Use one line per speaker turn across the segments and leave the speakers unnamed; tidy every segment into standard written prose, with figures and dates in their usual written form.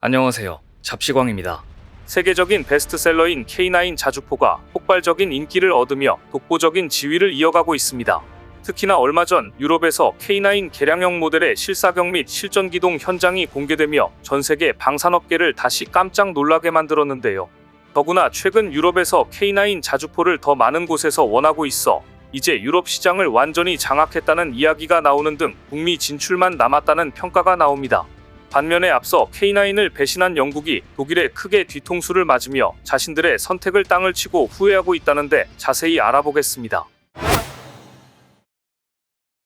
안녕하세요. 잡시광입니다.
세계적인 베스트셀러인 K9 자주포가 폭발적인 인기를 얻으며 독보적인 지위를 이어가고 있습니다. 특히나 얼마 전 유럽에서 K9 개량형 모델의 실사격 및 실전기동 현장이 공개되며 전세계 방산업계를 다시 깜짝 놀라게 만들었는데요. 더구나 최근 유럽에서 K9 자주포를 더 많은 곳에서 원하고 있어 이제 유럽 시장을 완전히 장악했다는 이야기가 나오는 등 북미 진출만 남았다는 평가가 나옵니다. 반면에 앞서 K9을 배신한 영국이 독일에 크게 뒤통수를 맞으며 자신들의 선택을 땅을 치고 후회하고 있다는데 자세히 알아보겠습니다.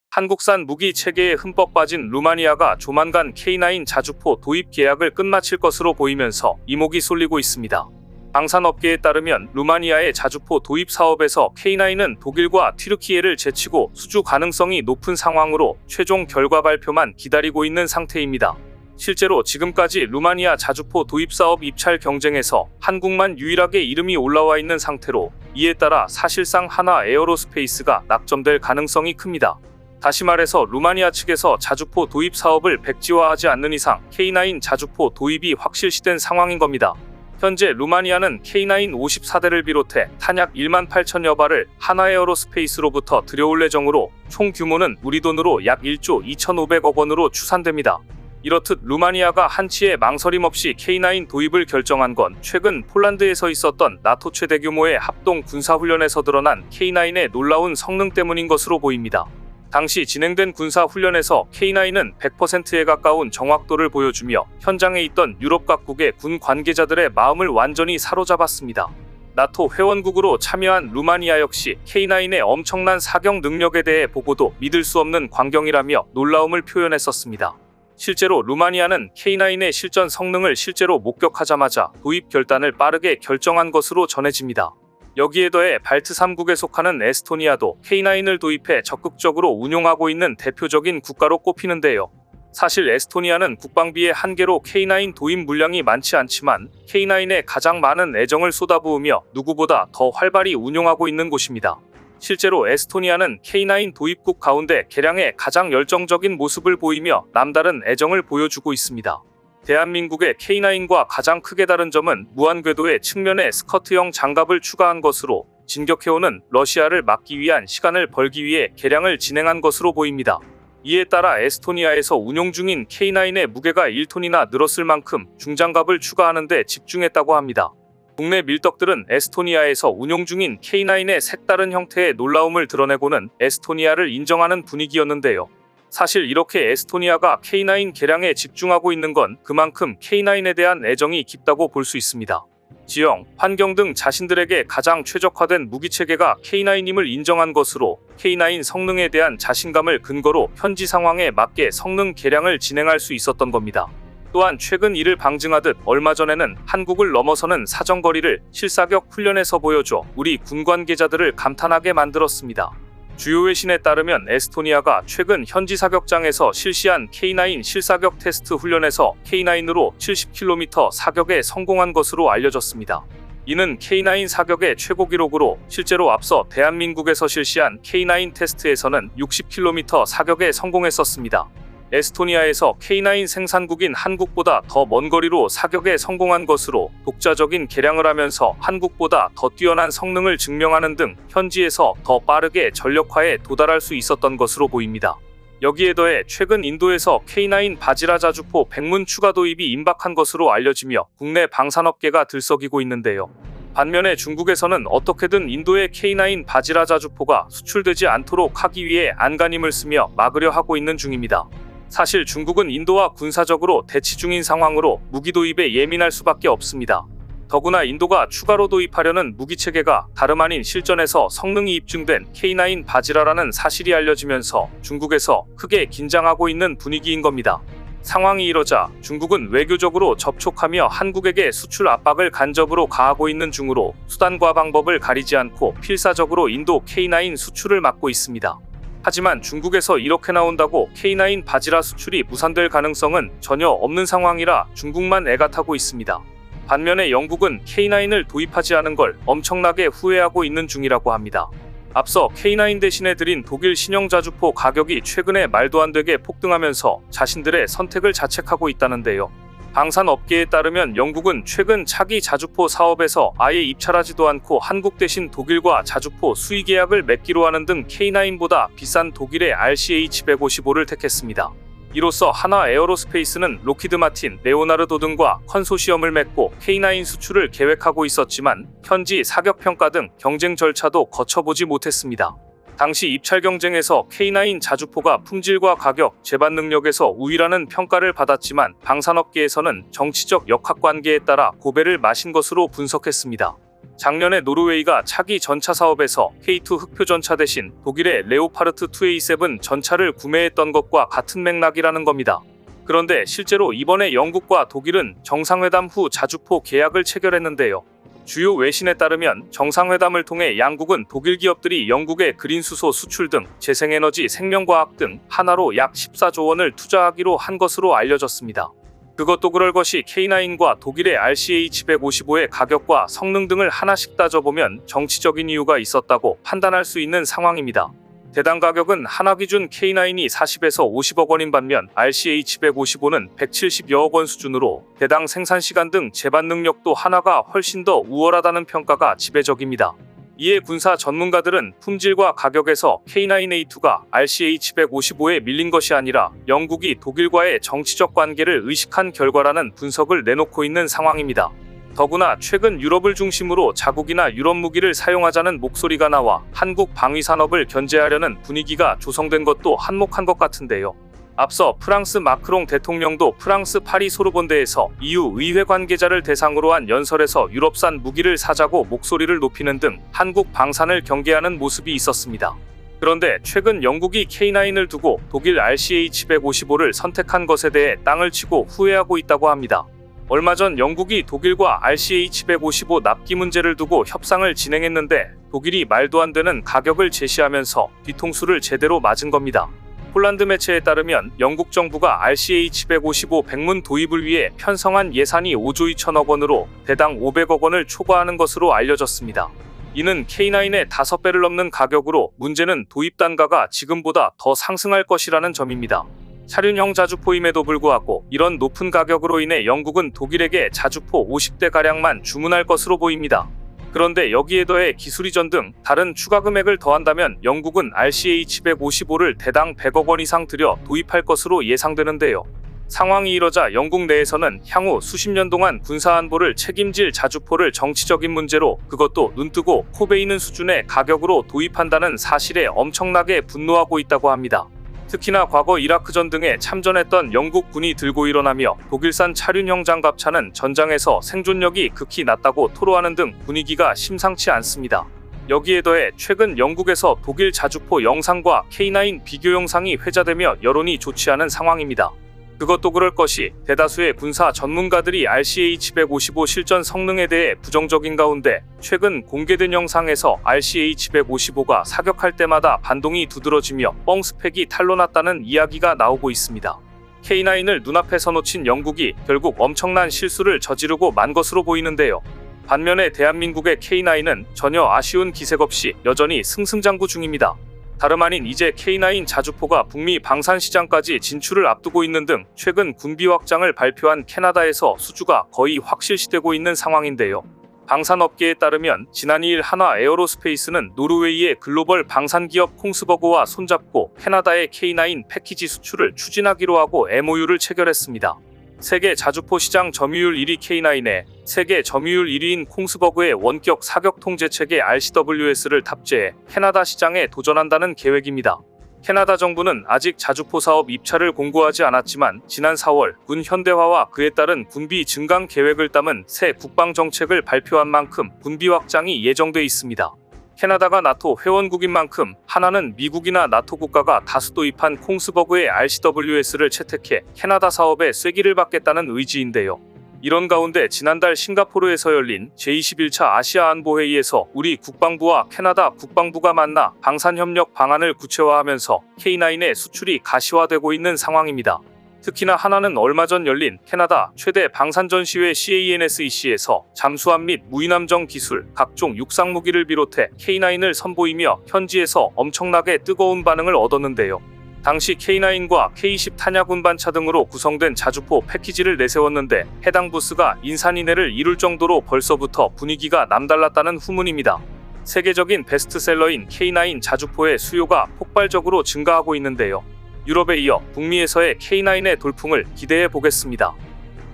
한국산 무기 체계에 흠뻑 빠진 루마니아가 조만간 K9 자주포 도입 계약을 끝마칠 것으로 보이면서 이목이 쏠리고 있습니다. 방산업계에 따르면 루마니아의 자주포 도입 사업에서 K9은 독일과 튀르키예를 제치고 수주 가능성이 높은 상황으로 최종 결과 발표만 기다리고 있는 상태입니다. 실제로 지금까지 루마니아 자주포 도입 사업 입찰 경쟁에서 한국만 유일하게 이름이 올라와 있는 상태로 이에 따라 사실상 하나 에어로스페이스가 낙점될 가능성이 큽니다. 다시 말해서 루마니아 측에서 자주포 도입 사업을 백지화하지 않는 이상 K9 자주포 도입이 확실시된 상황인 겁니다. 현재 루마니아는 K9 54대를 비롯해 탄약 1만 8천여 발을 하나에어로스페이스로부터 들여올 예정으로 총 규모는 우리 돈으로 약 1조 2,500억 원으로 추산됩니다. 이렇듯 루마니아가 한치의 망설임 없이 K9 도입을 결정한 건 최근 폴란드에서 있었던 나토 최대 규모의 합동 군사훈련에서 드러난 K9의 놀라운 성능 때문인 것으로 보입니다. 당시 진행된 군사훈련에서 K9은 100%에 가까운 정확도를 보여주며 현장에 있던 유럽 각국의 군 관계자들의 마음을 완전히 사로잡았습니다. 나토 회원국으로 참여한 루마니아 역시 K9의 엄청난 사격 능력에 대해 보고도 믿을 수 없는 광경이라며 놀라움을 표현했었습니다. 실제로 루마니아는 K9의 실전 성능을 실제로 목격하자마자 도입 결단을 빠르게 결정한 것으로 전해집니다. 여기에 더해 발트 3국에 속하는 에스토니아도 K9을 도입해 적극적으로 운용하고 있는 대표적인 국가로 꼽히는데요. 사실 에스토니아는 국방비의 한계로 K9 도입 물량이 많지 않지만 K9에 가장 많은 애정을 쏟아부으며 누구보다 더 활발히 운용하고 있는 곳입니다. 실제로 에스토니아는 K9 도입국 가운데 개량에 가장 열정적인 모습을 보이며 남다른 애정을 보여주고 있습니다. 대한민국의 K9과 가장 크게 다른 점은 무한 궤도의 측면에 스커트형 장갑을 추가한 것으로 진격해오는 러시아를 막기 위한 시간을 벌기 위해 개량을 진행한 것으로 보입니다. 이에 따라 에스토니아에서 운용 중인 K9의 무게가 1톤이나 늘었을 만큼 중장갑을 추가하는 데 집중했다고 합니다. 국내 밀떡들은 에스토니아에서 운용 중인 K9의 색다른 형태의 놀라움을 드러내고는 에스토니아를 인정하는 분위기였는데요. 사실 이렇게 에스토니아가 K9 개량에 집중하고 있는 건 그만큼 K9에 대한 애정이 깊다고 볼 수 있습니다. 지형, 환경 등 자신들에게 가장 최적화된 무기체계가 K9임을 인정한 것으로 K9 성능에 대한 자신감을 근거로 현지 상황에 맞게 성능 개량을 진행할 수 있었던 겁니다. 또한 최근 이를 방증하듯 얼마 전에는 한국을 넘어서는 사정거리를 실사격 훈련에서 보여줘 우리 군 관계자들을 감탄하게 만들었습니다. 주요 외신에 따르면 에스토니아가 최근 현지 사격장에서 실시한 K9 실사격 테스트 훈련에서 K9으로 70km 사격에 성공한 것으로 알려졌습니다. 이는 K9 사격의 최고 기록으로 실제로 앞서 대한민국에서 실시한 K9 테스트에서는 60km 사격에 성공했었습니다. 에스토니아에서 K9 생산국인 한국보다 더 먼 거리로 사격에 성공한 것으로 독자적인 개량을 하면서 한국보다 더 뛰어난 성능을 증명하는 등 현지에서 더 빠르게 전력화에 도달할 수 있었던 것으로 보입니다. 여기에 더해 최근 인도에서 K9 바지라 자주포 백문 추가 도입이 임박한 것으로 알려지며 국내 방산업계가 들썩이고 있는데요. 반면에 중국에서는 어떻게든 인도의 K9 바지라 자주포가 수출되지 않도록 하기 위해 안간힘을 쓰며 막으려 하고 있는 중입니다. 사실 중국은 인도와 군사적으로 대치 중인 상황으로 무기 도입에 예민할 수밖에 없습니다. 더구나 인도가 추가로 도입하려는 무기체계가 다름 아닌 실전에서 성능이 입증된 K9 바지라라는 사실이 알려지면서 중국에서 크게 긴장하고 있는 분위기인 겁니다. 상황이 이러자 중국은 외교적으로 접촉하며 한국에게 수출 압박을 간접으로 가하고 있는 중으로 수단과 방법을 가리지 않고 필사적으로 인도 K9 수출을 막고 있습니다. 하지만 중국에서 이렇게 나온다고 K9 바지라 수출이 무산될 가능성은 전혀 없는 상황이라 중국만 애가 타고 있습니다. 반면에 영국은 K9을 도입하지 않은 걸 엄청나게 후회하고 있는 중이라고 합니다. 앞서 K9 대신에 들인 독일 신형 자주포 가격이 최근에 말도 안 되게 폭등하면서 자신들의 선택을 자책하고 있다는데요. 방산업계에 따르면 영국은 최근 차기 자주포 사업에서 아예 입찰하지도 않고 한국 대신 독일과 자주포 수의 계약을 맺기로 하는 등 K9보다 비싼 독일의 RCH-155를 택했습니다. 이로써 하나 에어로스페이스는 로키드 마틴, 레오나르도 등과 컨소시엄을 맺고 K9 수출을 계획하고 있었지만 현지 사격 평가 등 경쟁 절차도 거쳐보지 못했습니다. 당시 입찰 경쟁에서 K9 자주포가 품질과 가격, 제반 능력에서 우위라는 평가를 받았지만 방산업계에서는 정치적 역학관계에 따라 고배를 마신 것으로 분석했습니다. 작년에 노르웨이가 차기 전차 사업에서 K2 흑표 전차 대신 독일의 레오파르트 2A7 전차를 구매했던 것과 같은 맥락이라는 겁니다. 그런데 실제로 이번에 영국과 독일은 정상회담 후 자주포 계약을 체결했는데요. 주요 외신에 따르면 정상회담을 통해 양국은 독일 기업들이 영국의 그린수소 수출 등 재생에너지, 생명과학 등 하나로 약 14조 원을 투자하기로 한 것으로 알려졌습니다. 그것도 그럴 것이 K9과 독일의 RCH-155의 가격과 성능 등을 하나씩 따져보면 정치적인 이유가 있었다고 판단할 수 있는 상황입니다. 대당 가격은 하나 기준 K9이 40에서 50억 원인 반면 RCH-155는 170여억 원 수준으로 대당 생산 시간 등 제반 능력도 하나가 훨씬 더 우월하다는 평가가 지배적입니다. 이에 군사 전문가들은 품질과 가격에서 K9A2가 RCH-155에 밀린 것이 아니라 영국이 독일과의 정치적 관계를 의식한 결과라는 분석을 내놓고 있는 상황입니다. 더구나 최근 유럽을 중심으로 자국이나 유럽 무기를 사용하자는 목소리가 나와 한국 방위 산업을 견제하려는 분위기가 조성된 것도 한몫한 것 같은데요. 앞서 프랑스 마크롱 대통령도 프랑스 파리 소르본대에서 EU 의회 관계자를 대상으로 한 연설에서 유럽산 무기를 사자고 목소리를 높이는 등 한국 방산을 경계하는 모습이 있었습니다. 그런데 최근 영국이 K9을 두고 독일 RCH-155를 선택한 것에 대해 땅을 치고 후회하고 있다고 합니다. 얼마 전 영국이 독일과 RCH-155 납기 문제를 두고 협상을 진행했는데 독일이 말도 안 되는 가격을 제시하면서 뒤통수를 제대로 맞은 겁니다. 폴란드 매체에 따르면 영국 정부가 RCH-155 백문 도입을 위해 편성한 예산이 5조 2천억 원으로 대당 500억 원을 초과하는 것으로 알려졌습니다. 이는 K9의 5배를 넘는 가격으로 문제는 도입 단가가 지금보다 더 상승할 것이라는 점입니다. 차륜형 자주포임에도 불구하고 이런 높은 가격으로 인해 영국은 독일에게 자주포 50대가량만 주문할 것으로 보입니다. 그런데 여기에 더해 기술 이전 등 다른 추가 금액을 더한다면 영국은 RCH-155를 대당 100억 원 이상 들여 도입할 것으로 예상되는데요. 상황이 이러자 영국 내에서는 향후 수십 년 동안 군사안보를 책임질 자주포를 정치적인 문제로, 그것도 눈뜨고 코베이는 수준의 가격으로 도입한다는 사실에 엄청나게 분노하고 있다고 합니다. 특히나 과거 이라크전 등에 참전했던 영국 군이 들고 일어나며 독일산 차륜형 장갑차는 전장에서 생존력이 극히 낮다고 토로하는 등 분위기가 심상치 않습니다. 여기에 더해 최근 영국에서 독일 자주포 영상과 K9 비교 영상이 회자되며 여론이 좋지 않은 상황입니다. 그것도 그럴 것이 대다수의 군사 전문가들이 RCH-155 실전 성능에 대해 부정적인 가운데 최근 공개된 영상에서 RCH-155가 사격할 때마다 반동이 두드러지며 뻥 스펙이 탄로났다는 이야기가 나오고 있습니다. K9을 눈앞에서 놓친 영국이 결국 엄청난 실수를 저지르고 만 것으로 보이는데요. 반면에 대한민국의 K9은 전혀 아쉬운 기색 없이 여전히 승승장구 중입니다. 다름 아닌 이제 K9 자주포가 북미 방산 시장까지 진출을 앞두고 있는 등 최근 군비 확장을 발표한 캐나다에서 수주가 거의 확실시되고 있는 상황인데요. 방산업계에 따르면 지난 2일 한화 에어로스페이스는 노르웨이의 글로벌 방산기업 콩스버그와 손잡고 캐나다의 K9 패키지 수출을 추진하기로 하고 MOU를 체결했습니다. 세계 자주포 시장 점유율 1위 K9에 세계 점유율 1위인 콩스버그의 원격 사격 통제체계 RCWS를 탑재해 캐나다 시장에 도전한다는 계획입니다. 캐나다 정부는 아직 자주포 사업 입찰을 공고하지 않았지만 지난 4월 군 현대화와 그에 따른 군비 증강 계획을 담은 새 국방정책을 발표한 만큼 군비 확장이 예정돼 있습니다. 캐나다가 나토 회원국인 만큼 하나는 미국이나 나토 국가가 다수 도입한 콩스버그의 RCWS를 채택해 캐나다 사업에 쐐기를 받겠다는 의지인데요. 이런 가운데 지난달 싱가포르에서 열린 제21차 아시아 안보회의에서 우리 국방부와 캐나다 국방부가 만나 방산협력 방안을 구체화하면서 K9의 수출이 가시화되고 있는 상황입니다. 특히나 하나는 얼마 전 열린 캐나다 최대 방산전시회 CANSEC에서 잠수함 및 무인함정 기술, 각종 육상무기를 비롯해 K9을 선보이며 현지에서 엄청나게 뜨거운 반응을 얻었는데요. 당시 K9과 K10 탄약 운반차 등으로 구성된 자주포 패키지를 내세웠는데 해당 부스가 인산인해를 이룰 정도로 벌써부터 분위기가 남달랐다는 후문입니다. 세계적인 베스트셀러인 K9 자주포의 수요가 폭발적으로 증가하고 있는데요. 유럽에 이어 북미에서의 K9의 돌풍을 기대해 보겠습니다.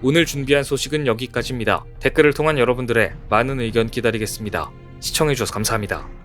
오늘 준비한 소식은 여기까지입니다. 댓글을 통한 여러분들의 많은 의견 기다리겠습니다. 시청해주셔서 감사합니다.